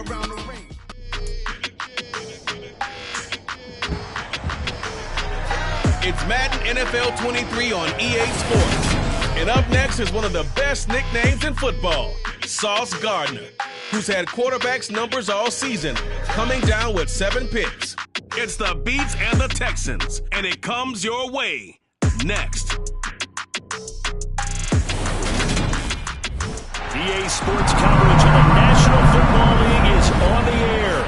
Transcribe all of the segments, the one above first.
around the ring. It's Madden NFL 23 on EA Sports. And up next is one of the best nicknames in football, Sauce Gardner, who's had quarterbacks' numbers all season, coming down with 7 picks. It's the Beats and the Texans, and it comes your way next. EA Sports coverage of the National Football League is on the air.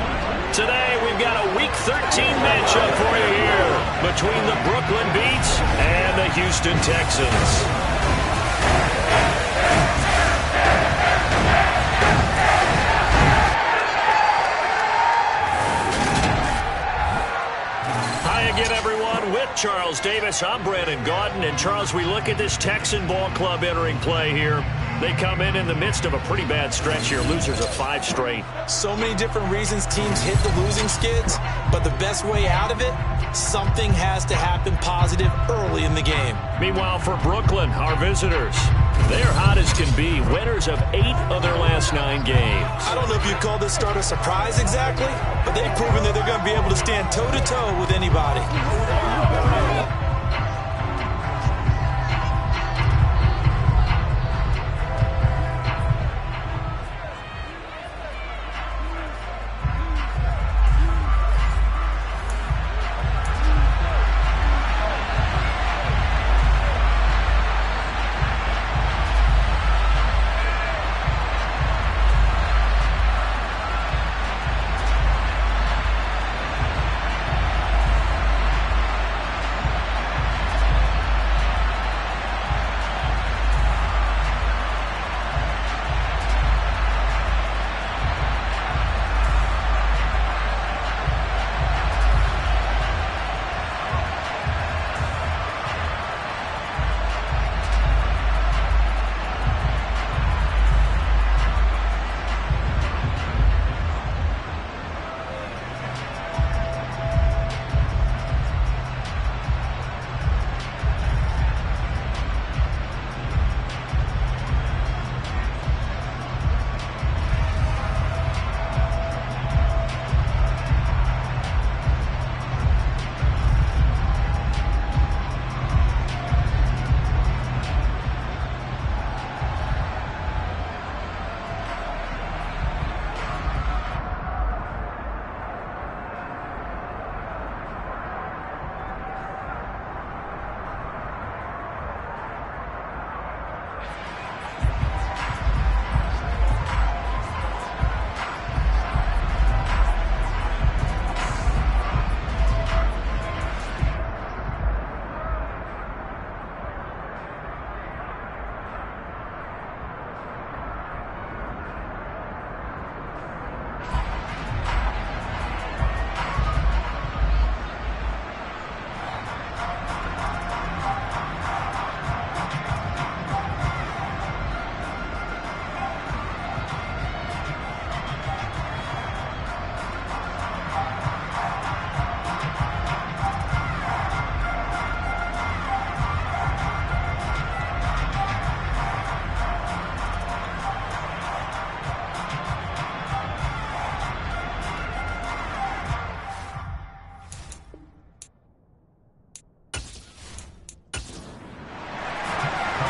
Today, we've got a Week 13 matchup for you here between the Brooklyn Beats and the Houston Texans. Again, everyone, with Charles Davis, I'm Brandon Gaudin. And, Charles, we look at this Texan ball club entering play here. They come in the midst of a pretty bad stretch here, losers of 5 straight. So many different reasons teams hit the losing skids, but the best way out of it, something has to happen positive early in the game. Meanwhile, for Brooklyn, our visitors, they're hot as can be, winners of 8 of their last 9 games. I don't know if you'd call this start a surprise exactly, but they've proven that they're going to be able to stand toe-to-toe with anybody.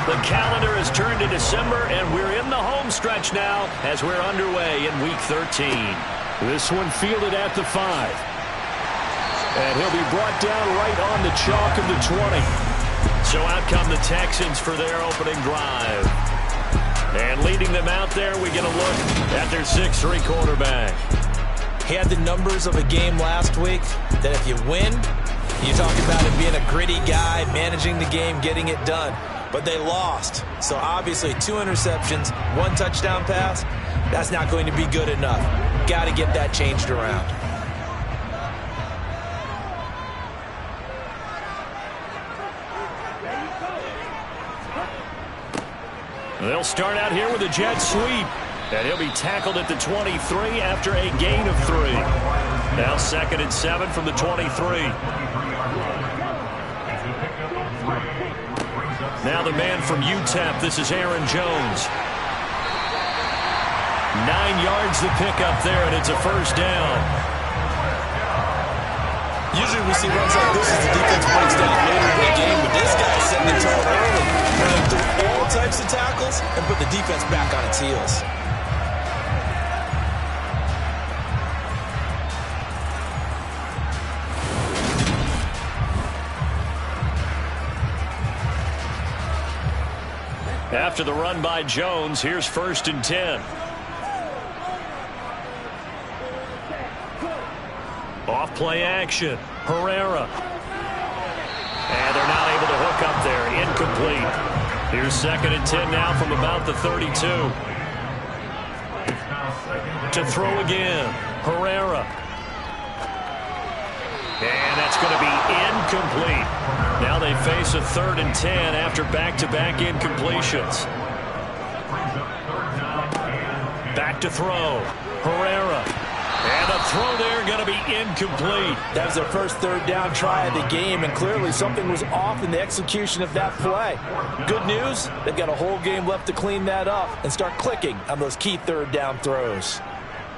The calendar has turned to December, and we're in the home stretch now as we're underway in Week 13. This one fielded at the 5. And he'll be brought down right on the chalk of the 20. So out come the Texans for their opening drive. And leading them out there, we get a look at their 6'3" quarterback. He had the numbers of a game last week that if you win, you talk about him being a gritty guy, managing the game, getting it done. But they lost. So obviously 2 interceptions, 1 touchdown pass, that's not going to be good enough. Got to get that changed around. They'll start out here with a jet sweep. And he'll be tackled at the 23 after a gain of 3. Now 2nd and 7 from the 23. Now the man from UTEP, this is Aaron Jones. 9 yards to pick up there, and it's a first down. Usually we see runs like this as the defense breaks down later in the game, but this guy's setting the tone early, running through all types of tackles and put the defense back on its heels. After the run by Jones, here's 1st and 10. Off play action. Herrera. And they're not able to hook up there. Incomplete. Here's 2nd and 10 now from about the 32. To throw again. Herrera. And that's going to be incomplete. Now they face a 3rd and 10 after back-to-back incompletions. Back to throw. Herrera. And the throw there going to be incomplete. That was their first 3rd down try of the game, and clearly something was off in the execution of that play. Good news, they've got a whole game left to clean that up and start clicking on those key 3rd down throws.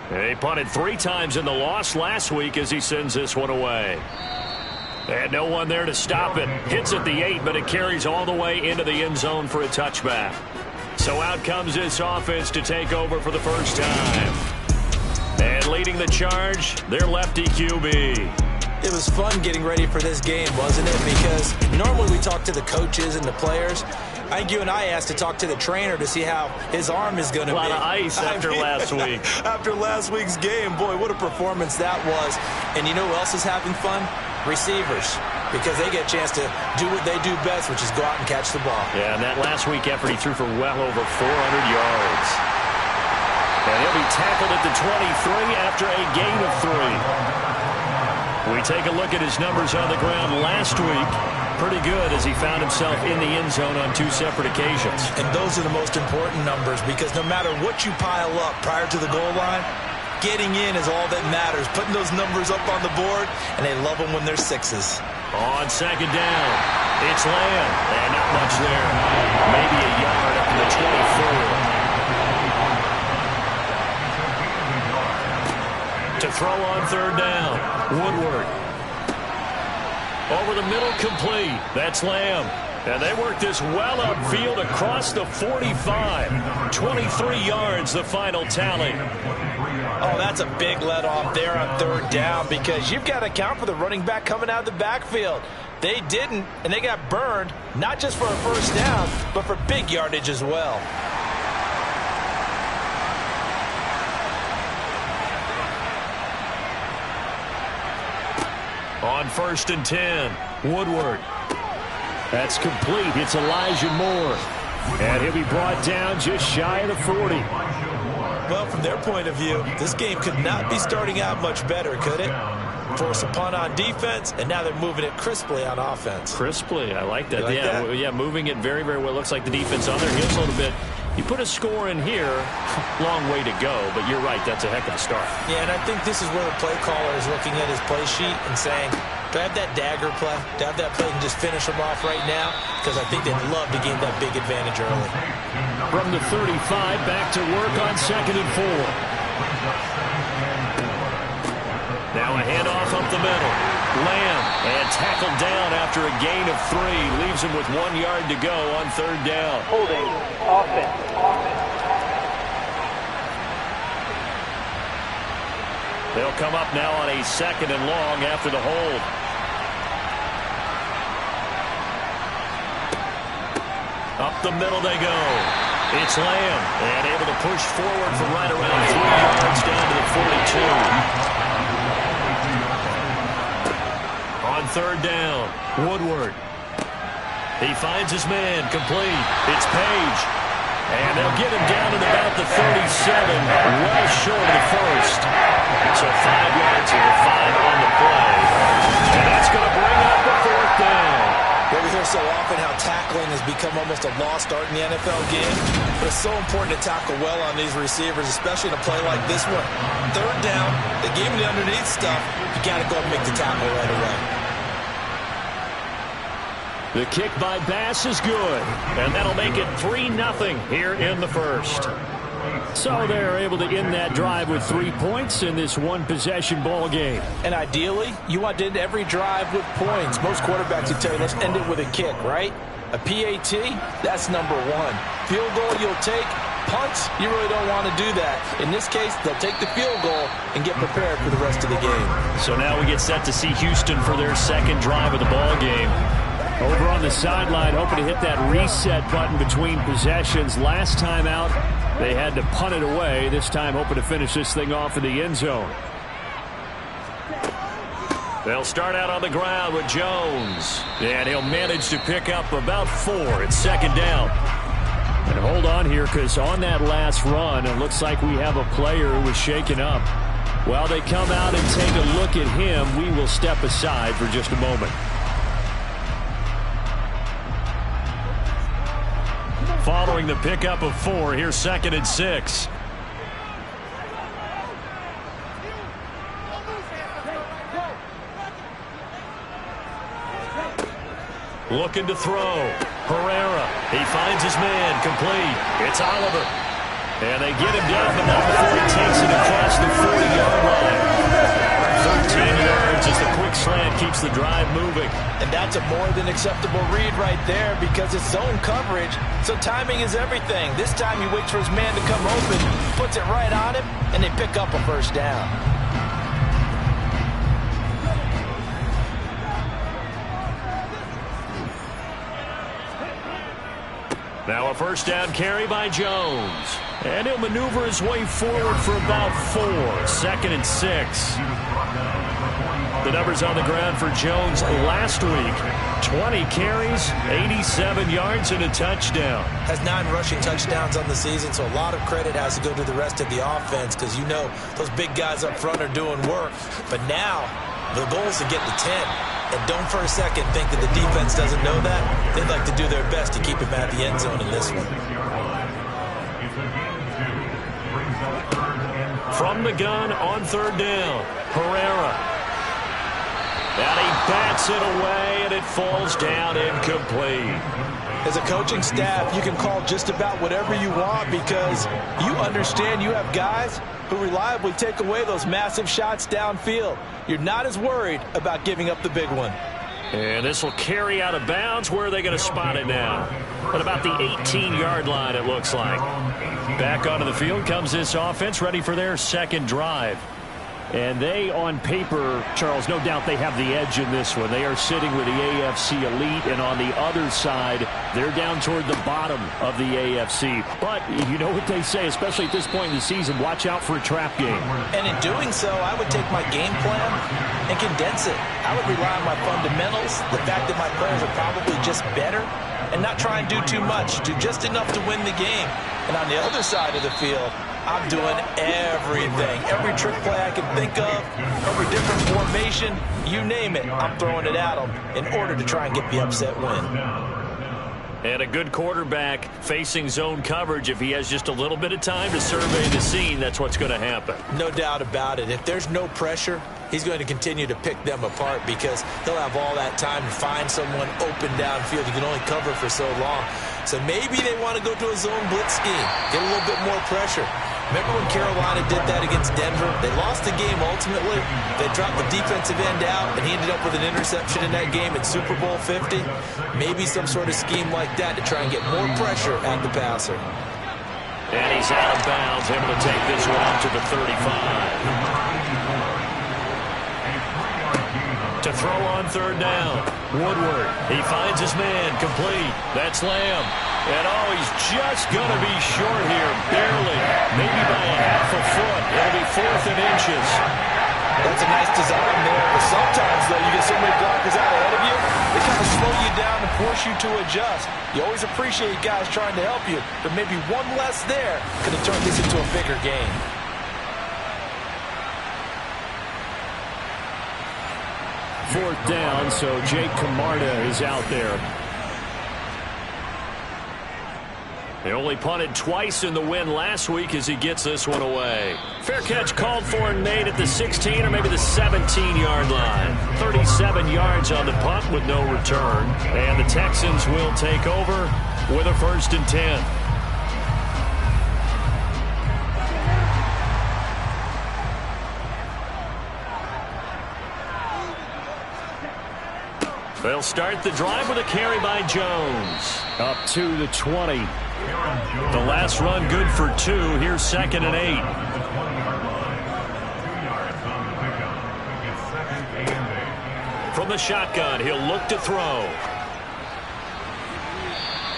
He punted 3 times in the loss last week as he sends this one away. And no one there to stop it. Hits at the 8, but it carries all the way into the end zone for a touchback. So out comes this offense to take over for the first time. And leading the charge, their lefty QB. It was fun getting ready for this game, wasn't it? Because normally we talk to the coaches and the players. I think you and I asked to talk to the trainer to see how his arm is going to be. A lot of ice after last week. After last week's game, boy, what a performance that was. And you know who else is having fun? Receivers. Because they get a chance to do what they do best, which is go out and catch the ball. Yeah, and that last week effort, he threw for well over 400 yards. And he'll be tackled at the 23 after a gain of 3. We take a look at his numbers on the ground last week. Pretty good as he found himself in the end zone on 2 separate occasions. And those are the most important numbers because no matter what you pile up prior to the goal line, getting in is all that matters. Putting those numbers up on the board, and they love them when they're 6s. On 2nd down, it's Lamb. And not much there. Maybe a yard up to the 24. To throw on 3rd down, Woodward. Over the middle, complete. That's Lamb. And they work this well upfield across the 45. 23 yards, the final tally. Oh, that's a big let-off there on 3rd down because you've got to account for the running back coming out of the backfield. They didn't, and they got burned, not just for a first down, but for big yardage as well. On 1st and 10, Woodward. That's complete. It's Elijah Moore. And he'll be brought down just shy of the 40. Well, from their point of view, this game could not be starting out much better, could it? Force a punt on defense, and now they're moving it crisply on offense. Crisply, I like that. Like that? Yeah, moving it very, very well. Looks like the defense on their heels a little bit. You put a score in here, long way to go, but you're right, that's a heck of a start. Yeah, and I think this is where the play caller is looking at his play sheet and saying, do I have that dagger play? Do I have that play and just finish them off right now? Because I think they'd love to gain that big advantage early. From the 35, back to work on 2nd and 4. Now a handoff up the middle. Lamb, and tackled down after a gain of 3. Leaves him with 1 yard to go on 3rd down. Holding, offense. They'll come up now on a 2nd and long after the hold. Up the middle they go. It's Lamb, and able to push forward for right around 3 yards down to the 42. On 3rd down, Woodward. He finds his man, complete. It's Page. And they'll get him down at about the 37, well short of the first. So 5 yards here, 5 on the play. And that's going to bring up the 4th down. Well, we hear so often how tackling has become almost a lost art in the NFL game. But it's so important to tackle well on these receivers, especially in a play like this one. 3rd down, they gave him the underneath stuff. You got to go and make the tackle right away. The kick by Bass is good, and that'll make it 3-0 here in the first. So they're able to end that drive with 3 points in this one-possession ball game. And ideally, you want to end every drive with points. Most quarterbacks would tell you, let's end it with a kick, right? A PAT, that's number one. Field goal you'll take. Punts, you really don't want to do that. In this case, they'll take the field goal and get prepared for the rest of the game. So now we get set to see Houston for their second drive of the ball game. Over on the sideline, hoping to hit that reset button between possessions. Last time out, they had to punt it away. This time, hoping to finish this thing off in the end zone. They'll start out on the ground with Jones. And he'll manage to pick up about 4. It's second down. And hold on here, because on that last run, it looks like we have a player who was shaken up. While they come out and take a look at him, we will step aside for just a moment. Following the pickup of 4, here's 2nd and 6. Looking to throw. Herrera. He finds his man. Complete. It's Oliver. And they get him down, but not before he takes it across the 40-yard line. 13 yards as the quick slant keeps the drive moving. And that's a more than acceptable read right there because it's zone coverage, so timing is everything. This time he waits for his man to come open, puts it right on him, and they pick up a first down. Now a first down carry by Jones. And he'll maneuver his way forward for about 4. 2nd and 6. The numbers on the ground for Jones last week. 20 carries, 87 yards, and a touchdown. Has 9 rushing touchdowns on the season, so a lot of credit has to go to the rest of the offense because, you know, those big guys up front are doing work. But now the goal is to get to 10. And don't for a second think that the defense doesn't know that. They'd like to do their best to keep him at the end zone in this one. From the gun on 3rd down, Herrera. And he bats it away, and it falls down incomplete. As a coaching staff, you can call just about whatever you want because you understand you have guys who reliably take away those massive shots downfield. You're not as worried about giving up the big one. And this will carry out of bounds. Where are they going to spot it now? At about the 18-yard line, it looks like. Back onto the field comes this offense, ready for their second drive. And they, on paper, Charles, no doubt they have the edge in this one. They are sitting with the AFC elite, and on the other side, they're down toward the bottom of the AFC. But you know what they say, especially at this point in the season, watch out for a trap game. And in doing so, I would take my game plan and condense it. I would rely on my fundamentals, the fact that my players are probably just better, and not try and do too much, do just enough to win the game. And on the other side of the field, I'm doing everything. Every trick play I can think of, every different formation, you name it, I'm throwing it at them in order to try and get the upset win. And a good quarterback facing zone coverage, if he has just a little bit of time to survey the scene, that's what's going to happen. No doubt about it. If there's no pressure, he's going to continue to pick them apart because he'll have all that time to find someone open downfield. You can only cover for so long. So maybe they want to go to a zone blitz scheme, get a little bit more pressure. Remember when Carolina did that against Denver? They lost the game ultimately. They dropped the defensive end out, and he ended up with an interception in that game in Super Bowl 50. Maybe some sort of scheme like that to try and get more pressure at the passer. And he's out of bounds, able to take this one up to the 35. To throw on 3rd down. Woodward, he finds his man, complete. That's Lamb. And oh, he's just going to be short here, barely. Maybe by a half a foot. It'll be 4th and inches. That's a nice design there, but sometimes, though, you get so many blockers out ahead of you, they kind of slow you down and force you to adjust. You always appreciate guys trying to help you, but maybe one less there could have turned this into a bigger game. Fourth down, so Jake Camarda is out there. They only punted twice in the win last week as he gets this one away. Fair catch called for and made at the 16 or maybe the 17-yard line. 37 yards on the punt with no return. And the Texans will take over with a 1st and 10. They'll start the drive with a carry by Jones. Up to the 20. The last run good for 2. Here's 2nd and 8. From the shotgun, he'll look to throw.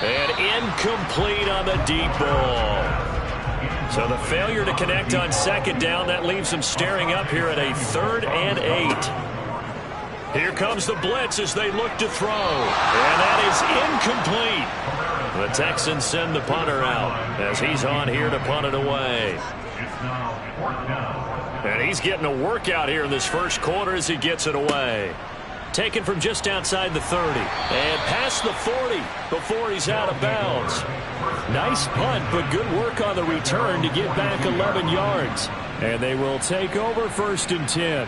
And incomplete on the deep ball. So the failure to connect on 2nd down, that leaves them staring up here at a 3rd and 8. Here comes the blitz as they look to throw. And that is incomplete. The Texans send the punter out as he's on here to punt it away. And he's getting a workout here in this first quarter as he gets it away. Taken from just outside the 30 and past the 40 before he's out of bounds. Nice punt, but good work on the return to get back 11 yards. And they will take over 1st and 10.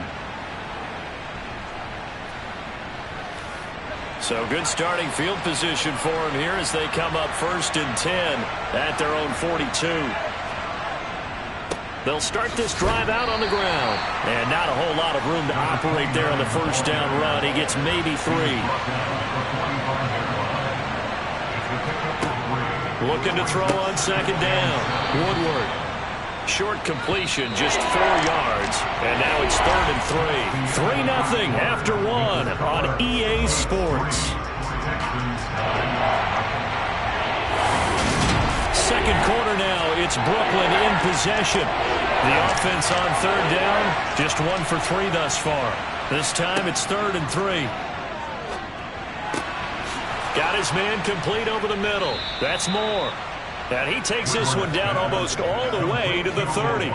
So good starting field position for him here as they come up 1st and 10 at their own 42. They'll start this drive out on the ground. And not a whole lot of room to operate there on the 1st down run. He gets maybe 3. Looking to throw on 2nd down. Woodward. Short completion, just 4 yards. And now it's 3rd and 3. 3-0 after 1 on EA Sports. Second quarter now, it's Brooklyn in possession. The offense on 3rd down, just 1 for 3 thus far. This time it's 3rd and 3. Got his man complete over the middle. That's Moore. And he takes this one down almost all the way to the 30.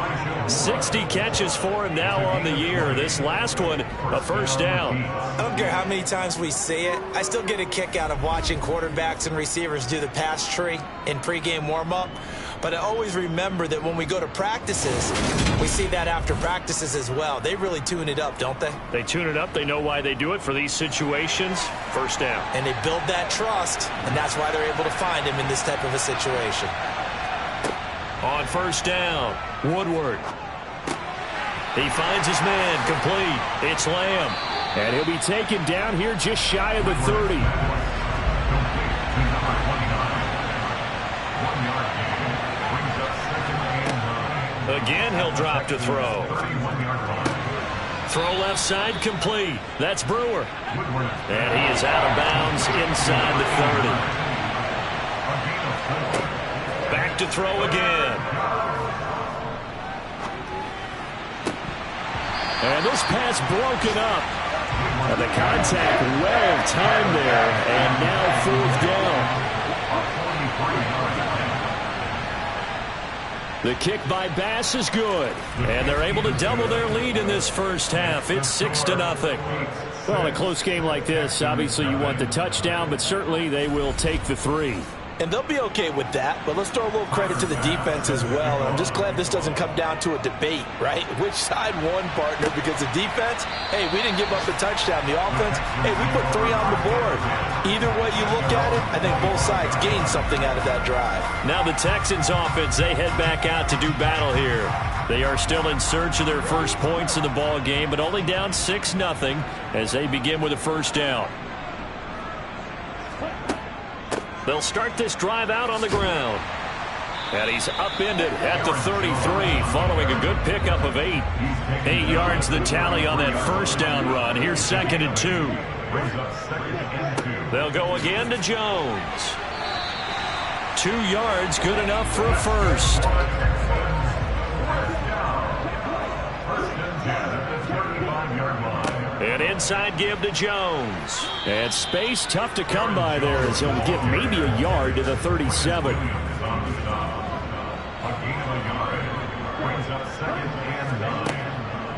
60 catches for him now on the year. This last one, a 1st down. I don't care how many times we see it. I still get a kick out of watching quarterbacks and receivers do the pass tree in pregame warm-up. But I always remember that when we go to practices, we see that after practices as well. They really tune it up, don't they? They tune it up. They know why they do it for these situations. 1st down. And they build that trust, and that's why they're able to find him in this type of a situation. On 1st down, Woodward. He finds his man complete. It's Lamb. And he'll be taken down here just shy of the 30. Again, he'll drop to throw. Throw left side complete. That's Brewer. And he is out of bounds inside the 30. Back to throw again. And this pass broken up. And the contact well timed there. And now 4th down. The kick by Bass is good. And they're able to double their lead in this first half. It's 6-0. Well, in a close game like this, obviously you want the touchdown, but certainly they will take the 3. And they'll be okay with that, but let's throw a little credit to the defense as well. And I'm just glad this doesn't come down to a debate, right? Which side won, partner? Because the defense, hey, we didn't give up the touchdown. The offense, hey, we put 3 on the board. Either way you look at it, I think both sides gained something out of that drive. Now the Texans offense, they head back out to do battle here. They are still in search of their first points in the ball game, but only down 6-0 as they begin with a 1st down. They'll start this drive out on the ground. And he's upended at the 33 following a good pickup of 8. 8 yards the tally on that 1st down run. Here's 2nd and 2. They'll go again to Jones. 2 yards, good enough for a 1st. And inside give to Jones. And space tough to come by there as he'll get maybe a yard to the 37.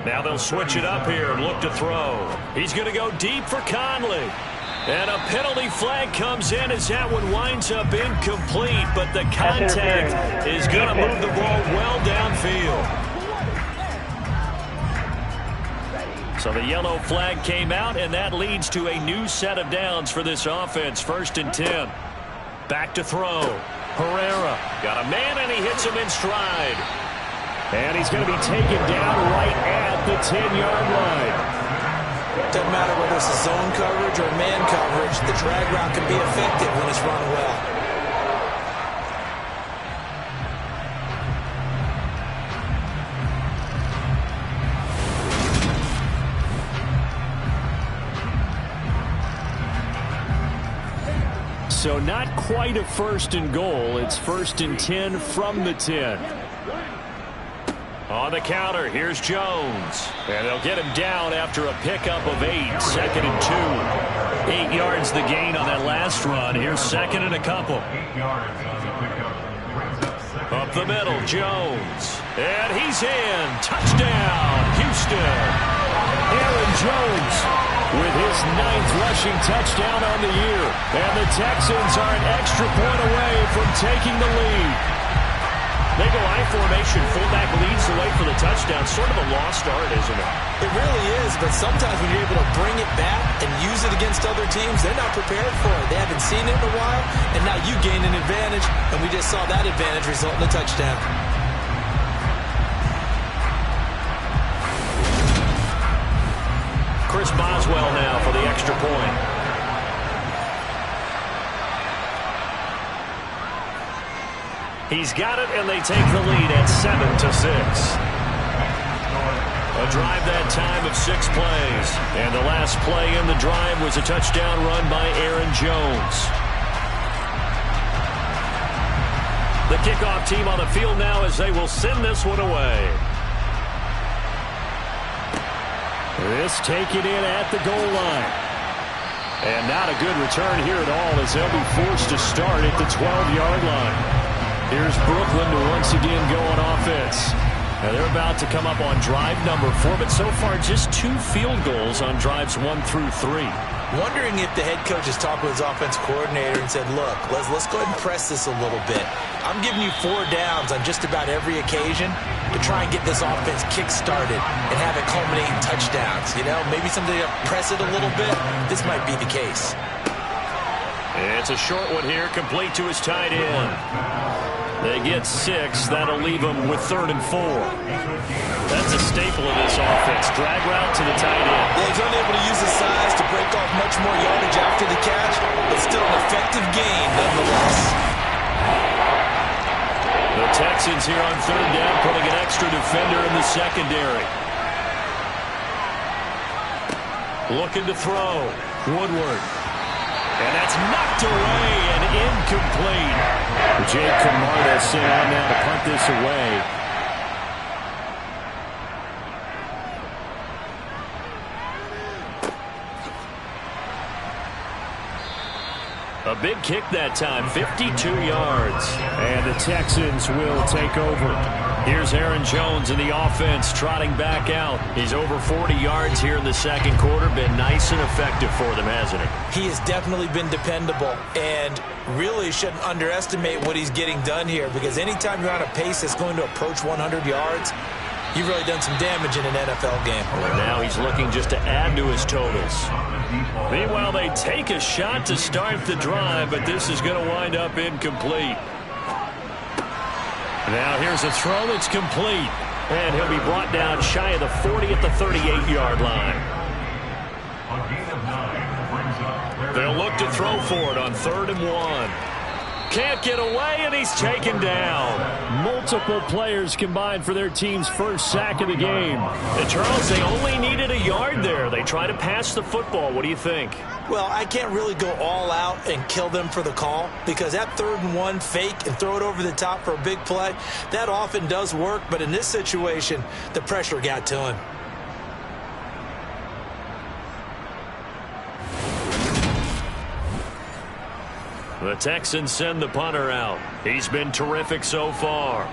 Now they'll switch it up here and look to throw. He's going to go deep for Conley. And a penalty flag comes in as that one winds up incomplete, but the contact is going to move the ball well downfield. So the yellow flag came out, and that leads to a new set of downs for this offense. 1st and 10. Back to throw. Herrera got a man, and he hits him in stride. And he's going to be taken down right at the 10-yard line. Doesn't matter whether it's a zone coverage or man coverage, the drag route can be effective when it's run well. So not quite a 1st and goal. It's 1st and 10 from the 10. On the counter, here's Jones. And they'll get him down after a pickup of 8. 2nd and 2. 8 yards the gain on that last run. Here's 2nd and a couple. Up the middle, Jones. And he's in. Touchdown, Houston. Aaron Jones with his 9th rushing touchdown on the year. And the Texans are an extra point away from taking the lead. They go I formation. Fullback leads the way for the touchdown. Sort of a lost art, isn't it? It really is, but sometimes when you're able to bring it back and use it against other teams, they're not prepared for it. They haven't seen it in a while, and now you gain an advantage, and we just saw that advantage result in a touchdown. Chris Boswell now for the extra point. He's got it, and they take the lead at 7-6. A drive that time of 6 plays. And the last play in the drive was a touchdown run by Aaron Jones. The kickoff team on the field now as they will send this one away. This taken in at the goal line. And not a good return here at all as they'll be forced to start at the 12-yard line. Here's Brooklyn to once again go on offense. Now they're about to come up on drive number 4, but so far just 2 field goals on drives 1 through 3. Wondering if the head coach has talked with his offensive coordinator and said, look, let's go ahead and press this a little bit. I'm giving you 4 downs on just about every occasion to try and get this offense kick-started and have it culminate in touchdowns. You know, maybe something to press it a little bit. This might be the case. It's a short one here, complete to his tight end. They get 6. That'll leave them with 3rd and 4. That's a staple of this offense. Drag route to the tight end. Well, he's unable to use his size to break off much more yardage after the catch, but still an effective gain nonetheless. The Texans here on 3rd down, putting an extra defender in the secondary. Looking to throw. Woodward. And that's knocked away and incomplete. Jake Camarda sent on now to punt this away. A big kick that time, 52 yards. And the Texans will take over. Here's Aaron Jones in the offense trotting back out. He's over 40 yards here in the 2nd quarter. Been nice and effective for them, hasn't he? He has definitely been dependable and really shouldn't underestimate what he's getting done here, because anytime you're on a pace that's going to approach 100 yards, you've really done some damage in an NFL game. And now he's looking just to add to his totals. Meanwhile, they take a shot to start the drive, but this is going to wind up incomplete. Now here's a throw that's complete. And he'll be brought down shy of the 40 at the 38-yard line. They'll look to throw for it on 3rd and 1. Can't get away, and he's taken down. Multiple players combined for their team's first sack of the game. And Charles, they only needed a yard there. They try to pass the football. What do you think? Well, I can't really go all out and kill them for the call, because that 3rd and 1 fake and throw it over the top for a big play, that often does work. But in this situation, the pressure got to him. The Texans send the punter out. He's been terrific so far.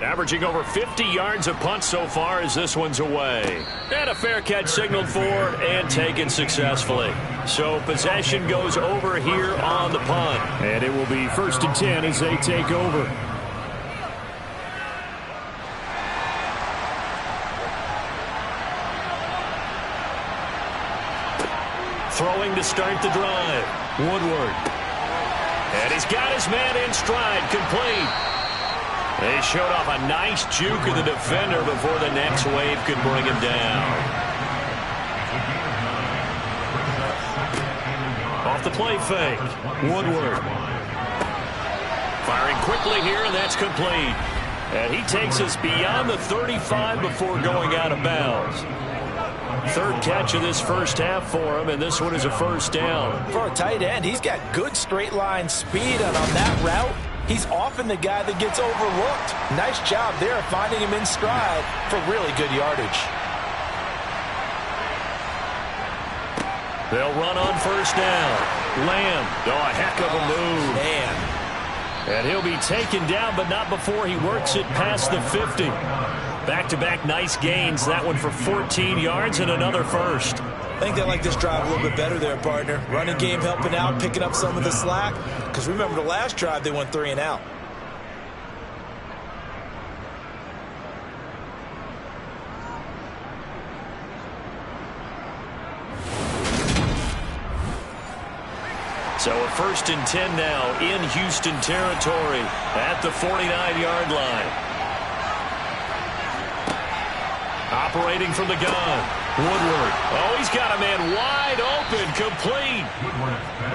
Averaging over 50 yards a punt so far as this one's away. And a fair catch signaled for and taken successfully. So possession goes over here on the punt. And it will be 1st and 10 as they take over. Throwing to start the drive. Woodward. And he's got his man in stride, complete. They showed off a nice juke of the defender before the next wave could bring him down. Off the play fake. Woodward. Firing quickly here, and that's complete. And he takes us beyond the 35 before going out of bounds. Third catch of this first half for him, and this one is a first down. For a tight end, he's got good straight line speed, and on that route, he's often the guy that gets overlooked. Nice job there finding him in stride for really good yardage. They'll run on first down. Lamb, a heck of a move. Man. And he'll be taken down, but not before he works it past the 50. Back-to-back nice gains. That one for 14 yards and another first. I think they like this drive a little bit better there, partner. Running game helping out, picking up some of the slack. Because remember the last drive, they went 3 and out. So a 1st and 10 now in Houston territory at the 49-yard line. Operating from the gun. Woodward. Oh, he's got a man wide open, complete.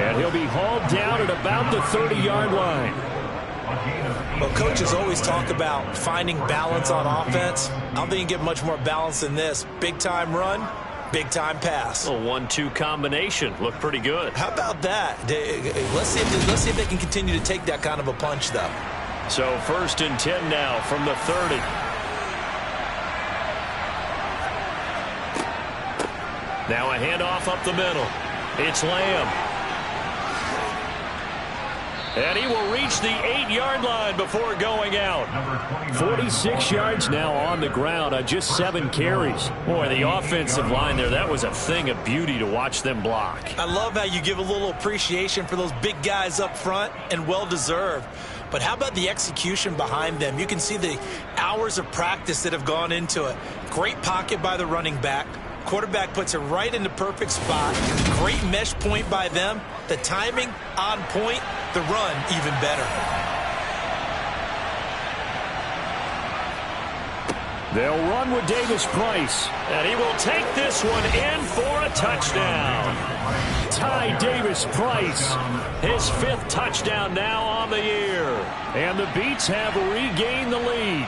And he'll be hauled down at about the 30-yard line. Well, coaches always talk about finding balance on offense. I don't think you get much more balance than this. Big-time run, big-time pass. A 1-2 combination. Looked pretty good. How about that? Let's see if they can continue to take that kind of a punch, though. So 1st and 10 now from the 30. Now a handoff up the middle. It's Lamb. And he will reach the 8-yard line before going out. 46 yards now on the ground on just 7 carries. Boy, the offensive line there, that was a thing of beauty to watch them block. I love how you give a little appreciation for those big guys up front, and well-deserved. But how about the execution behind them? You can see the hours of practice that have gone into it. Great pocket by the running back. Quarterback puts it right in the perfect spot. Great mesh point by them. The timing on point. The run even better. They'll run with Davis Price. And he will take this one in for a touchdown. Ty Davis Price. His 5th touchdown now on the year. And the Beats have regained the lead.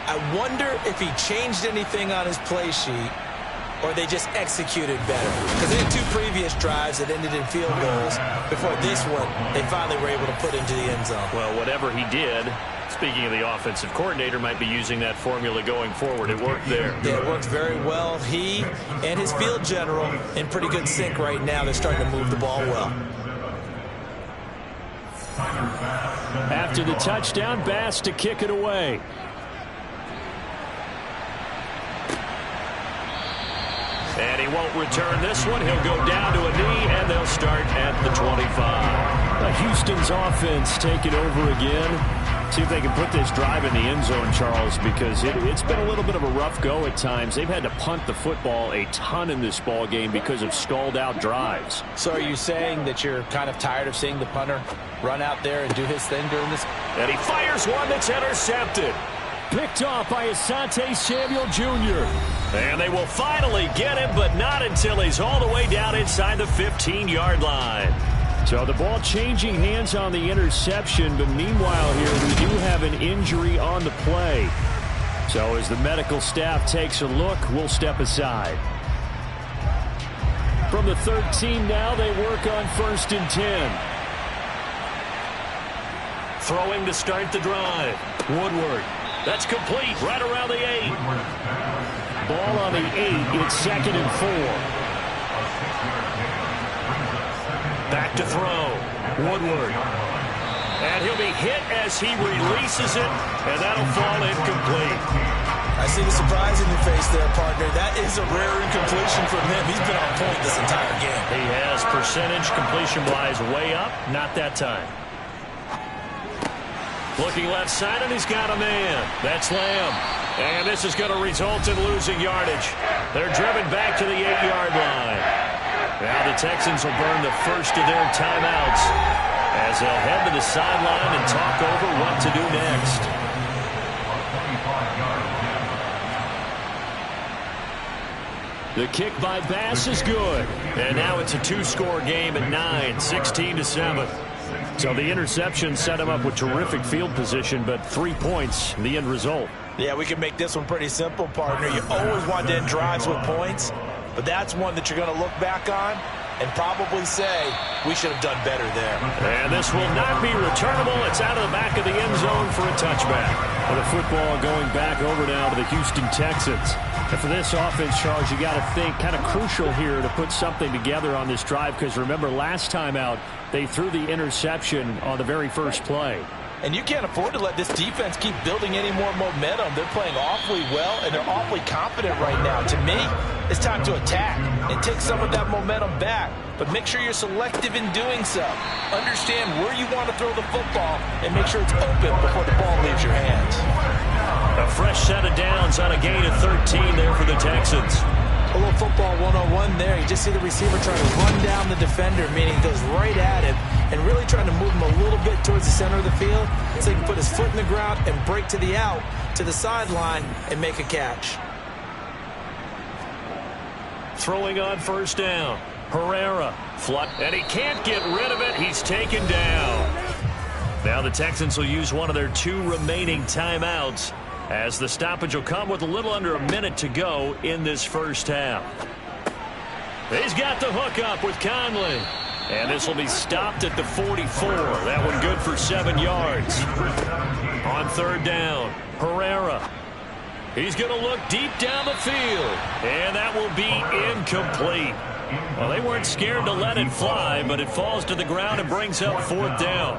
I wonder if he changed anything on his play sheet, or they just executed better. Because they had 2 previous drives that ended in field goals. Before this one, they finally were able to put into the end zone. Well, whatever he did, speaking of the offensive coordinator, might be using that formula going forward. It worked there. Yeah, it worked very well. He and his field general in pretty good sync right now. They're starting to move the ball well. After the touchdown, Bass to kick it away. And he won't return this one. He'll go down to a knee, and they'll start at the 25. Houston's offense taking over again. See if they can put this drive in the end zone, Charles, because it's been a little bit of a rough go at times. They've had to punt the football a ton in this ball game because of stalled-out drives. So are you saying that you're kind of tired of seeing the punter run out there and do his thing during this? And he fires one that's intercepted. Picked off by Asante Samuel Jr. And they will finally get him, but not until he's all the way down inside the 15-yard line. So the ball changing hands on the interception, but meanwhile here we do have an injury on the play. So as the medical staff takes a look, we'll step aside. From the 13 now, they work on 1st and 10. Throwing to start the drive. Woodward. That's complete right around the 8. Ball on the 8. It's 2nd and 4. Back to throw. Woodward. And he'll be hit as he releases it, and that'll fall incomplete. I see the surprise in your face there, partner. That is a rare incompletion from him. He's been on point this entire game. He has. Percentage completion-wise way up. Not that time. Looking left side, and he's got a man. That's Lamb. And this is going to result in losing yardage. They're driven back to the 8-yard line. Now the Texans will burn the first of their timeouts. as they'll head to the sideline and talk over what to do next. The kick by Bass is good. And now it's a two-score game at 9, 16-7. So the interception set him up with terrific field position, but 3 points, the end result. Yeah, we can make this one pretty simple, partner. You always want to end drives with points, but that's one that you're going to look back on and probably say, we should have done better there. And this will not be returnable. It's out of the back of the end zone for a touchback. Well, the football going back over now to the Houston Texans. And for this offense, Charles, you got to think kind of crucial here to put something together on this drive, because remember last time out, they threw the interception on the very first play. And you can't afford to let this defense keep building any more momentum. They're playing awfully well, and they're awfully confident right now. To me, it's time to attack and take some of that momentum back. But make sure you're selective in doing so. Understand where you want to throw the football and make sure it's open before the ball leaves your hands. A fresh set of downs on a gain of 13 there for the Texans. A little football 101 there. You just see the receiver trying to run down the defender, meaning he goes right at him and really trying to move him a little bit towards the center of the field so he can put his foot in the ground and break to the out, to the sideline, and make a catch. Throwing on first down. Herrera. And he can't get rid of it. He's taken down. Now the Texans will use one of their 2 remaining timeouts, as the stoppage will come with a little under a minute to go in this first half. He's got the hook up with Conley. And this will be stopped at the 44. That one good for 7 yards. On third down, Herrera. He's going to look deep down the field. And that will be incomplete. Well, they weren't scared to let it fly, but it falls to the ground and brings up fourth down.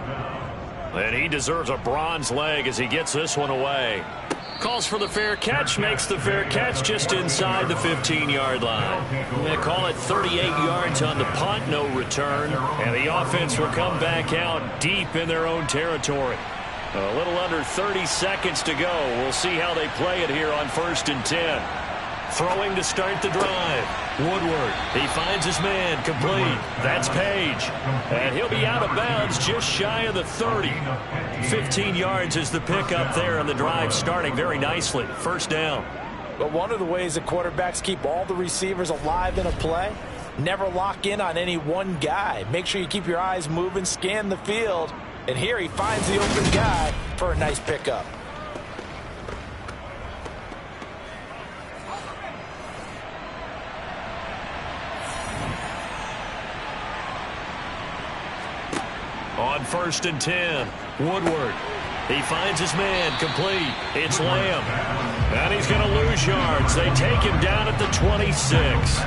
And he deserves a bronze leg as he gets this one away. Calls for the fair catch, makes the fair catch just inside the 15-yard line. They call it 38 yards on the punt, no return. And the offense will come back out deep in their own territory. A little under 30 seconds to go. We'll see how they play it here on 1st and 10. Throwing to start the drive. Woodward, he finds his man, complete. That's Page. And he'll be out of bounds just shy of the 30. 15 yards is the pickup there, and the drive starting very nicely. First down. But one of the ways that quarterbacks keep all the receivers alive in a play, never lock in on any one guy. Make sure you keep your eyes moving, scan the field. And here he finds the open guy for a nice pickup. On 1st and 10, Woodward. He finds his man, complete. It's Lamb. And he's going to lose yards. They take him down at the 26.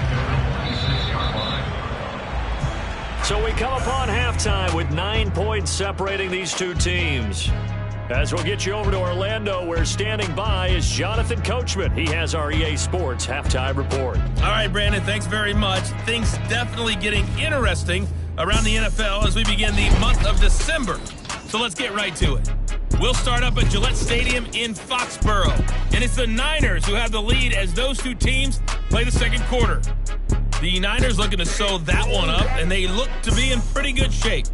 So we come upon halftime with 9 points separating these two teams. As we'll get you over to Orlando, where standing by is Jonathan Coachman. He has our EA Sports halftime report. All right, Brandon, thanks very much. Things definitely getting interesting around the NFL as we begin the month of December. So let's get right to it. We'll start up at Gillette Stadium in Foxborough. And it's the Niners who have the lead as those two teams play the second quarter. The Niners looking to sew that one up, and they look to be in pretty good shape.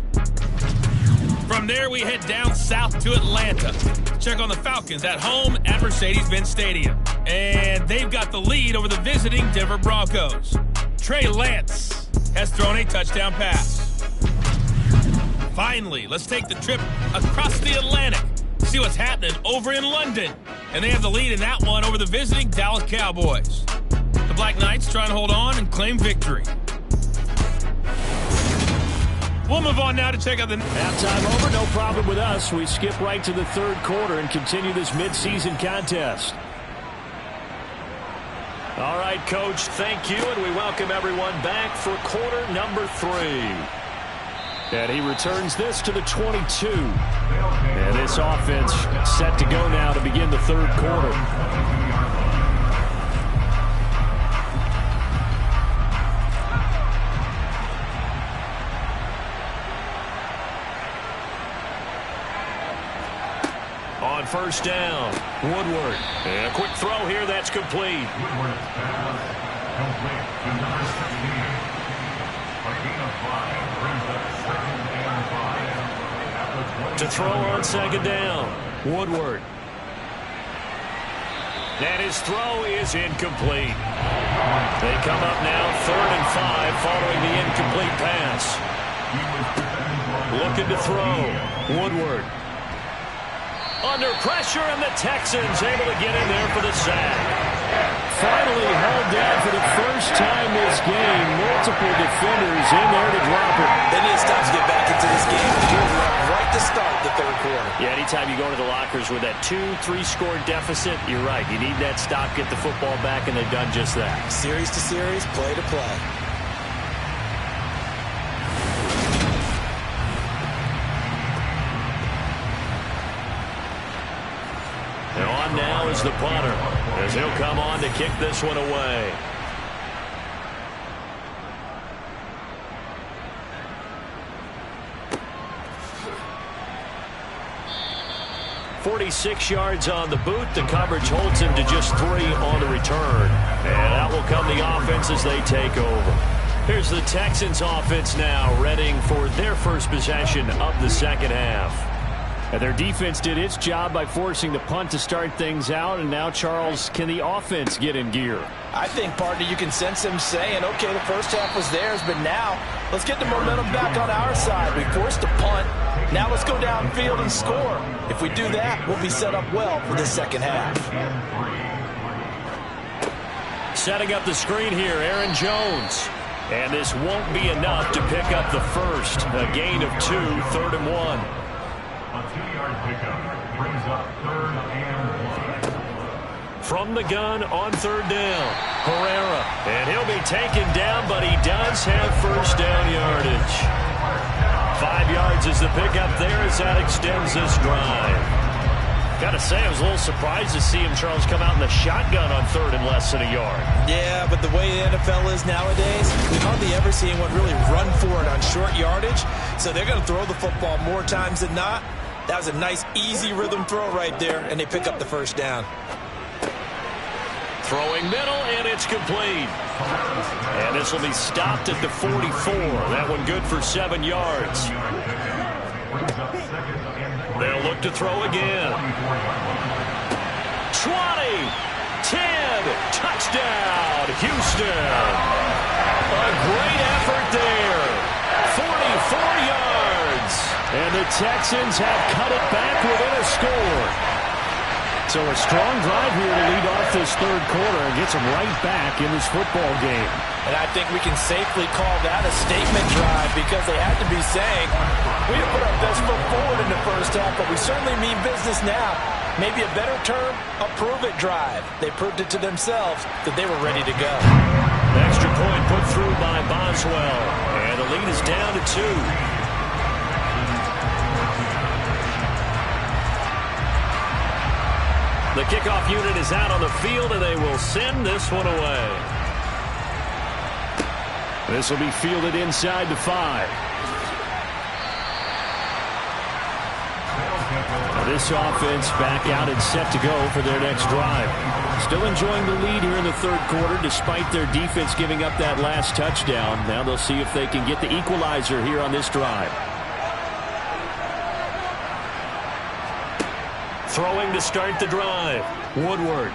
From there, we head down south to Atlanta. Check on the Falcons at home at Mercedes-Benz Stadium. And they've got the lead over the visiting Denver Broncos. Trey Lance has thrown a touchdown pass. Finally, let's take the trip across the Atlantic to see what's happening over in London. And they have the lead in that one over the visiting Dallas Cowboys. The Black Knights trying to hold on and claim victory. We'll move on now to check out the... Halftime over, no problem with us. We skip right to the third quarter and continue this midseason contest. All right, Coach, thank you, and we welcome everyone back for quarter number 3. And he returns this to the 22. And this offense set to go now to begin the third quarter. On first down, Woodward. And a quick throw here that's complete. To throw on second down, Woodward. And his throw is incomplete. They come up now 3rd and 5 following the incomplete pass. Looking to throw, Woodward. Under pressure, and the Texans able to get in there for the sack. Finally held down for the first time this game. Multiple defenders in there to drop it. They need to stop to get back into this game and build it up right to start the third quarter. Yeah, anytime you go to the lockers with that 2-3 score deficit, you're right. You need that stop, get the football back, and they've done just that. Series to series, play to play. And on now is the punter, as he'll come on to kick this one away. "46 yards on the boot. The coverage holds him to just 3 on the return. And out will come the offense as they take over. Here's the Texans offense now, readying for their first possession of the second half. And their defense did its job by forcing the punt to start things out. And now, Charles, can the offense get in gear? I think, partner, you can sense him saying, okay, the first half was theirs, but now let's get the momentum back on our side. We forced a punt. Now let's go downfield and score. If we do that, we'll be set up well for the second half. Setting up the screen here, Aaron Jones. And this won't be enough to pick up the first. A gain of 2, 3rd and 1. A 2-yard pickup brings up 3rd and 1. From the gun on 3rd down, Herrera. And he'll be taken down, but he does have first down yardage. 5 yards is the pickup there as that extends this drive. Gotta say, I was a little surprised to see him, Charles, come out in the shotgun on 3rd and less than a yard. Yeah, but the way the NFL is nowadays, we hardly ever see anyone really run for it on short yardage. So they're going to throw the football more times than not. That was a nice, easy rhythm throw right there, and they pick up the first down. Throwing middle, and it's complete. And this will be stopped at the 44. That one good for 7 yards. They'll look to throw again. 20, 10, touchdown, Houston. A great effort there. 44 yards. And the Texans have cut it back within a score. So a strong drive here to lead off this third quarter and gets them right back in this football game. And I think we can safely call that a statement drive because they had to be saying, we didn't put our best foot forward in the first half, but we certainly mean business now. Maybe a better term, a prove-it drive. They proved it to themselves that they were ready to go. Extra point put through by Boswell. And the lead is down to 2. The kickoff unit is out on the field, and they will send this one away. This will be fielded inside the 5. Now this offense back out and set to go for their next drive. Still enjoying the lead here in the third quarter despite their defense giving up that last touchdown. Now they'll see if they can get the equalizer here on this drive. Throwing to start the drive. Woodward.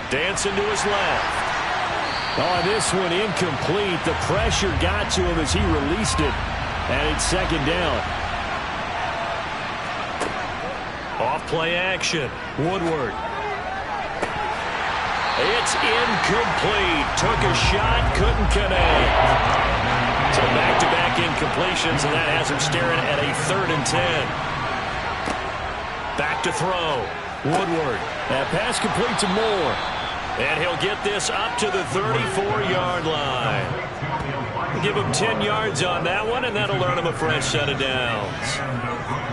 Dancing to his left. Oh, this one incomplete. The pressure got to him as he released it. And it's second down. Off play action. Woodward. It's incomplete. Took a shot, couldn't connect. So back-to-back incompletions, and that has him staring at a 3rd and 10. Back to throw. Woodward. That pass complete to Moore. And he'll get this up to the 34-yard line. Give him 10 yards on that one, and that'll earn him a fresh set of downs.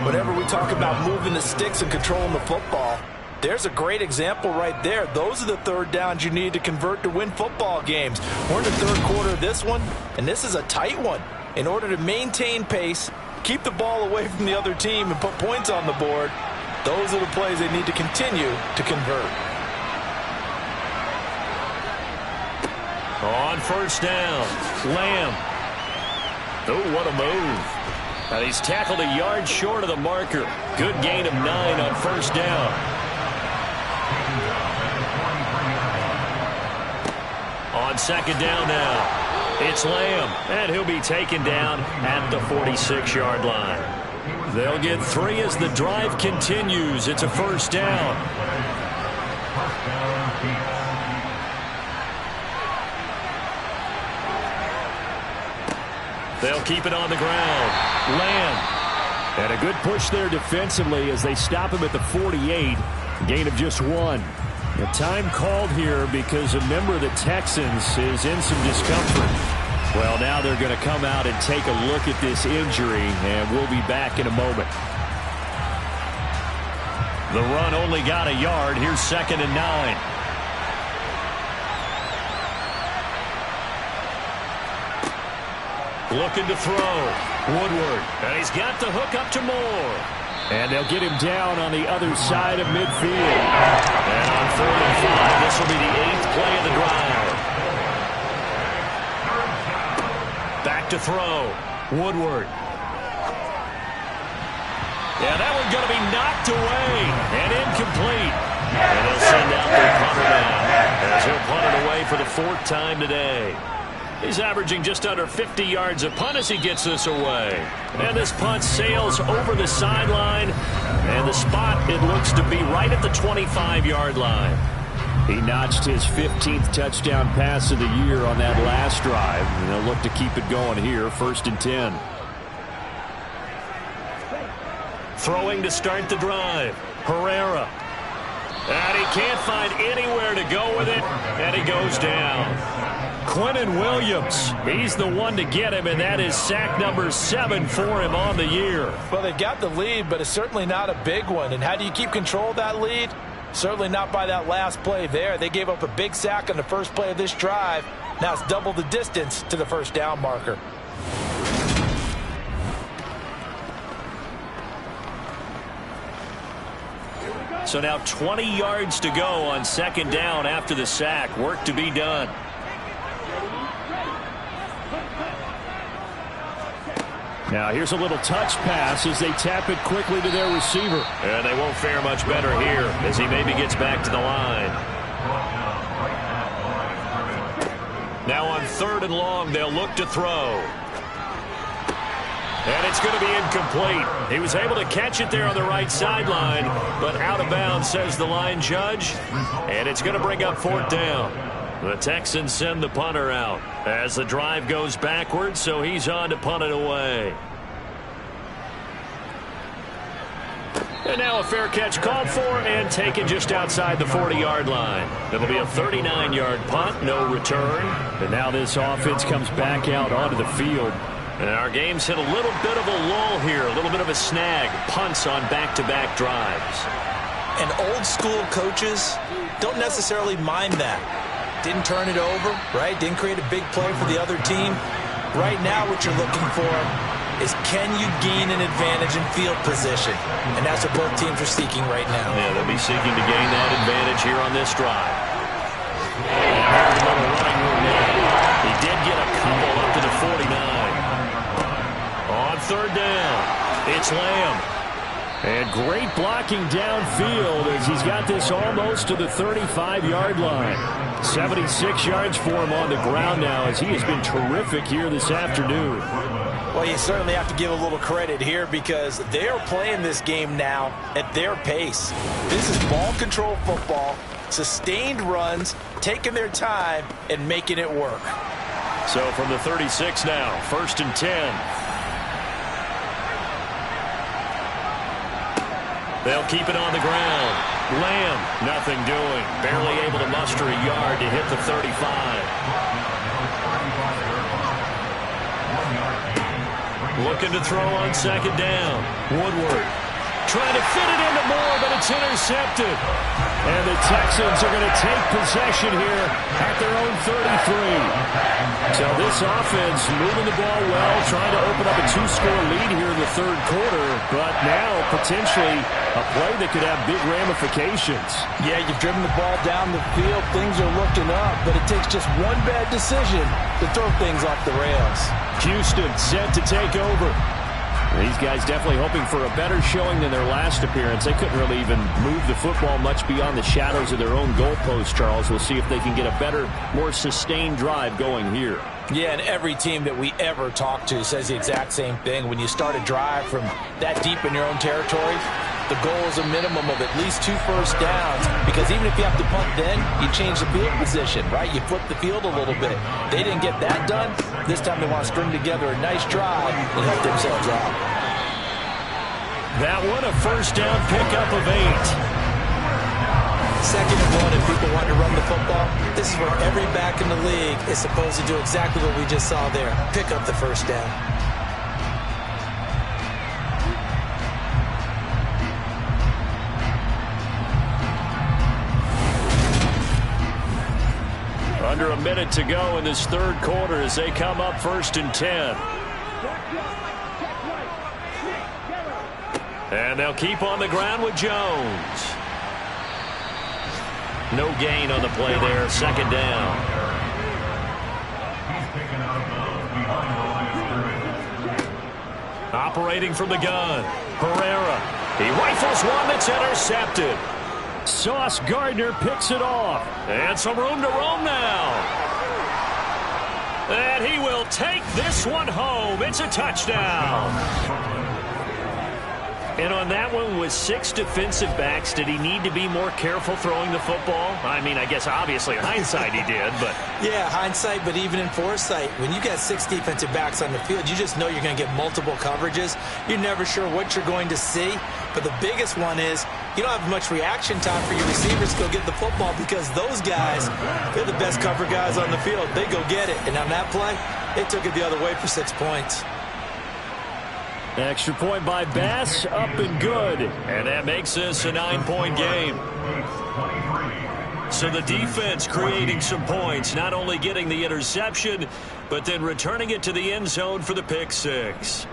Whenever we talk about moving the sticks and controlling the football, there's a great example right there. Those are the third downs you need to convert to win football games. We're in the third quarter of this one, and this is a tight one. In order to maintain pace, keep the ball away from the other team, and put points on the board, those are the plays they need to continue to convert. On first down, Lamb. Oh, what a move. And he's tackled a yard short of the marker. Good gain of 9 on first down. On second down now. It's Lamb, and he'll be taken down at the 46-yard line. They'll get 3 as the drive continues. It's a first down. They'll keep it on the ground. Lamb. And a good push there defensively as they stop him at the 48. Gain of just 1. The time called here because a member of the Texans is in some discomfort. Well, now they're going to come out and take a look at this injury, and we'll be back in a moment. The run only got a yard. Here's 2nd and 9. Looking to throw. Woodward. And he's got the hook up to Moore. And they'll get him down on the other side of midfield. And on 4th and 5, this will be the 8th play of the drive. Back to throw. Woodward. Yeah, that one's going to be knocked away and incomplete. And they'll send out their punter now as he'll punt it away for the 4th time today. He's averaging just under 50 yards a punt as he gets this away. And this punt sails over the sideline. And the spot, it looks to be right at the 25-yard line. He notched his 15th touchdown pass of the year on that last drive. And they'll look to keep it going here, 1st and 10. Throwing to start the drive. Herrera. And he can't find anywhere to go with it. And he goes down. Quinnen Williams, he's the one to get him, and that is sack number 7 for him on the year. Well, they've got the lead, but it's certainly not a big one. And how do you keep control of that lead? Certainly not by that last play there. They gave up a big sack on the first play of this drive. Now it's double the distance to the first down marker. So now 20 yards to go on 2nd down after the sack. Work to be done. Now here's a little touch pass as they tap it quickly to their receiver. And they won't fare much better here as he maybe gets back to the line. Now on 3rd and long, they'll look to throw. And it's going to be incomplete. He was able to catch it there on the right sideline, but out of bounds, says the line judge. And it's going to bring up 4th down. The Texans send the punter out as the drive goes backwards, so he's on to punt it away. And now a fair catch called for and taken just outside the 40-yard line. It'll be a 39-yard punt, no return. And now this offense comes back out onto the field. And our game's hit a little bit of a lull here, a little bit of a snag. Punts on back-to-back drives. And old-school coaches don't necessarily mind that. Didn't turn it over, right? Didn't create a big play for the other team. Right now what you're looking for is can you gain an advantage in field position? And that's what both teams are seeking right now. Yeah, they'll be seeking to gain that advantage here on this drive. And there's a little running room now. He did get a couple up to the 49. On 3rd down, it's Lamb. And great blocking downfield as he's got this almost to the 35-yard line. 76 yards for him on the ground now as he has been terrific here this afternoon. Well, you certainly have to give a little credit here because they're playing this game now at their pace. This is ball control football, sustained runs, taking their time and making it work. So from the 36 now, 1st and 10. They'll keep it on the ground. Lamb, nothing doing. Barely able to muster a yard to hit the 35. Looking to throw on 2nd down. Woodward trying to fit it into Moore, but it's intercepted. And the Texans are going to take possession here at their own 33. So this offense moving the ball well, trying to open up a 2-score lead here in the 3rd quarter, but now potentially a play that could have big ramifications. Yeah, you've driven the ball down the field. Things are looking up, but it takes just one bad decision to throw things off the rails. Houston set to take over. These guys definitely hoping for a better showing than their last appearance. They couldn't really even move the football much beyond the shadows of their own goalpost, Charles. We'll see if they can get a better, more sustained drive going here. Yeah, and every team that we ever talk to says the exact same thing. When you start a drive from that deep in your own territory, the goal is a minimum of at least 2 first downs, because even if you have to punt then, you change the field position, right? You flip the field a little bit. They didn't get that done. This time they want to string together a nice drive and help themselves out. That one, a first down pickup of 8. 2nd and 1, if people want to run the football, this is where every back in the league is supposed to do exactly what we just saw there. Pick up the first down. Under a minute to go in this third quarter as they come up 1st and 10. And they'll keep on the ground with Jones. No gain on the play there. 2nd down. Operating from the gun, Herrera. He rifles one that's intercepted. Sauce Gardner picks it off. And some room to roam now. And he will take this one home. It's a touchdown. And on that one, with 6 defensive backs, did he need to be more careful throwing the football? I mean, I guess obviously in hindsight he did, but... Yeah, hindsight, but even in foresight, when you got 6 defensive backs on the field, you just know you're going to get multiple coverages. You're never sure what you're going to see. But the biggest one is you don't have much reaction time for your receivers to go get the football, because those guys, they're the best cover guys on the field. They go get it. And on that play, they took it the other way for 6 points. Extra point by Bass, up and good. And that makes this a 9-point game. So the defense creating some points, not only getting the interception, but then returning it to the end zone for the pick 6.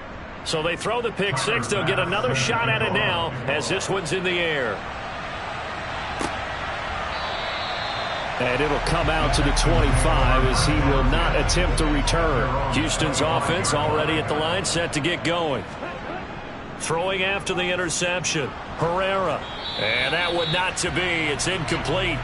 So they throw the pick 6. They'll get another shot at it now as this one's in the air. And it'll come out to the 25 as he will not attempt to return. Houston's offense already at the line, set to get going. Throwing after the interception, Herrera. And that one not to be. It's incomplete.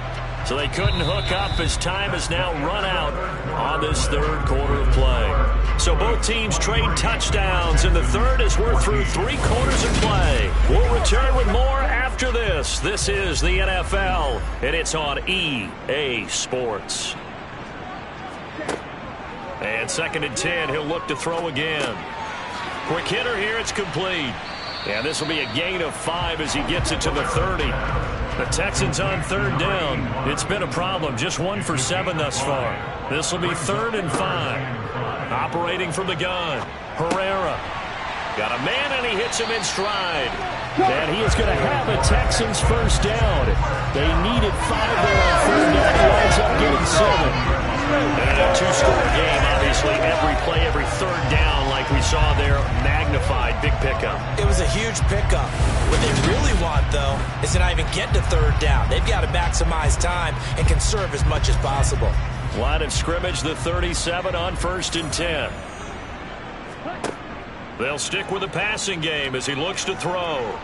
So they couldn't hook up as time has now run out on this third quarter of play. So both teams trade touchdowns in the third as we're through 3 quarters of play. We'll return with more after this. This is the NFL, and it's on EA Sports. And 2nd and 10, he'll look to throw again. Quick hitter here, it's complete. And this will be a gain of 5 as he gets it to the 30. The Texans on 3rd down. It's been a problem, just 1 for 7 thus far. This will be 3rd and 5. Operating from the gun, Herrera. Got a man, and he hits him in stride. And he is going to have a Texans first down. They needed 5 there on 3rd down. He winds up getting 7. And a 2-score game, obviously. Every play, every 3rd down, like we saw there, magnified. Big pickup. It was a huge pickup. What they really want, though, is to not even get to 3rd down. They've got to maximize time and conserve as much as possible. Line of scrimmage, the 37 on 1st and 10. They'll stick with the passing game as he looks to throw.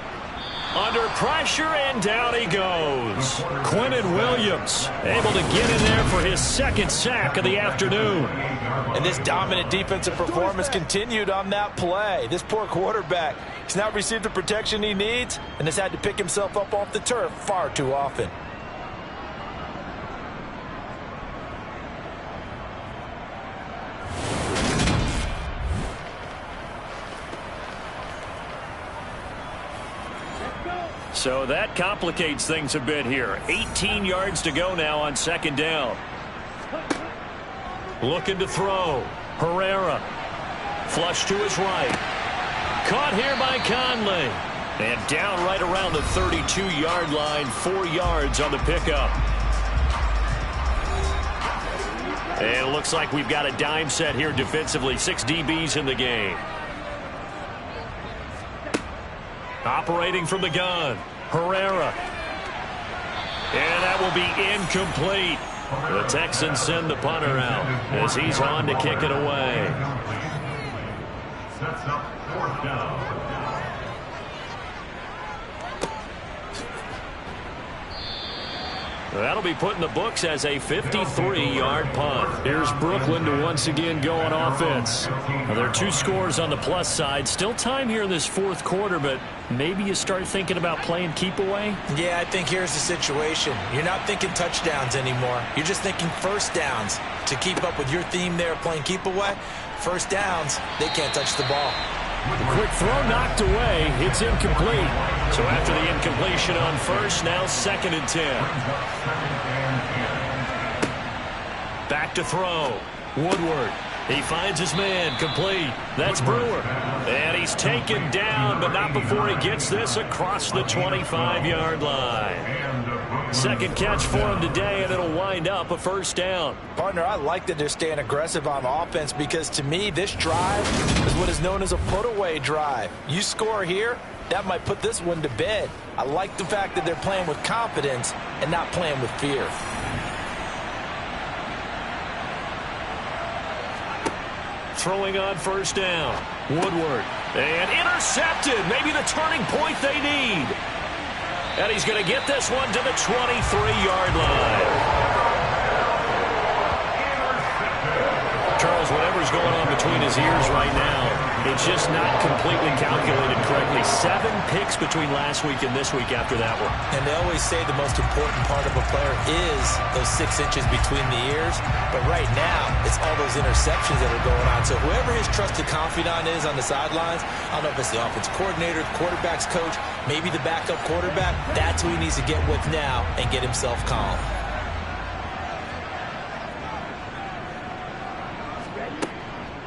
Under pressure, and down he goes. Quinnen Williams able to get in there for his 2nd sack of the afternoon. And this dominant defensive performance continued on that play. This poor quarterback, he's not received the protection he needs and has had to pick himself up off the turf far too often. So that complicates things a bit here. 18 yards to go now on 2nd down. Looking to throw. Herrera. Flush to his right. Caught here by Conley. And down right around the 32-yard line. 4 yards on the pickup. And it looks like we've got a dime set here defensively. 6 DBs in the game. Operating from the gun, Herrera. And that will be incomplete. The Texans send the punter out as he's on to kick it away. sets up 4th down. That'll be put in the books as a 53-yard punt. Here's Brooklyn to once again go on offense. Now, there are 2 scores on the plus side. Still time here in this 4th quarter, but maybe you start thinking about playing keep away? Yeah, I think here's the situation. You're not thinking touchdowns anymore. You're just thinking first downs. To keep up with your theme there, playing keep away, first downs, they can't touch the ball. The quick throw knocked away. It's incomplete. So after the incompletion on first, now 2nd and 10. Back to throw. Woodward. He finds his man. Complete. That's Brewer. And he's taken down, but not before he gets this across the 25-yard line. Second catch for him today, and it'll wind up a first down. Partner, I like that they're staying aggressive on offense because, to me, this drive is what is known as a put-away drive. You score here, that might put this one to bed. I like the fact that they're playing with confidence and not playing with fear. Throwing on first down. Woodward. And intercepted. Maybe the turning point they need. And he's going to get this one to the 23-yard line. Charles, whatever's going on between his ears right now, it's just not completely calculated correctly. 7 picks between last week and this week after that one. And they always say the most important part of a player is those 6 inches between the ears. But right now, it's all those interceptions that are going on. So whoever his trusted confidant is on the sidelines, I don't know if it's the offense coordinator, the quarterback's coach, maybe the backup quarterback, that's who he needs to get with now and get himself calm.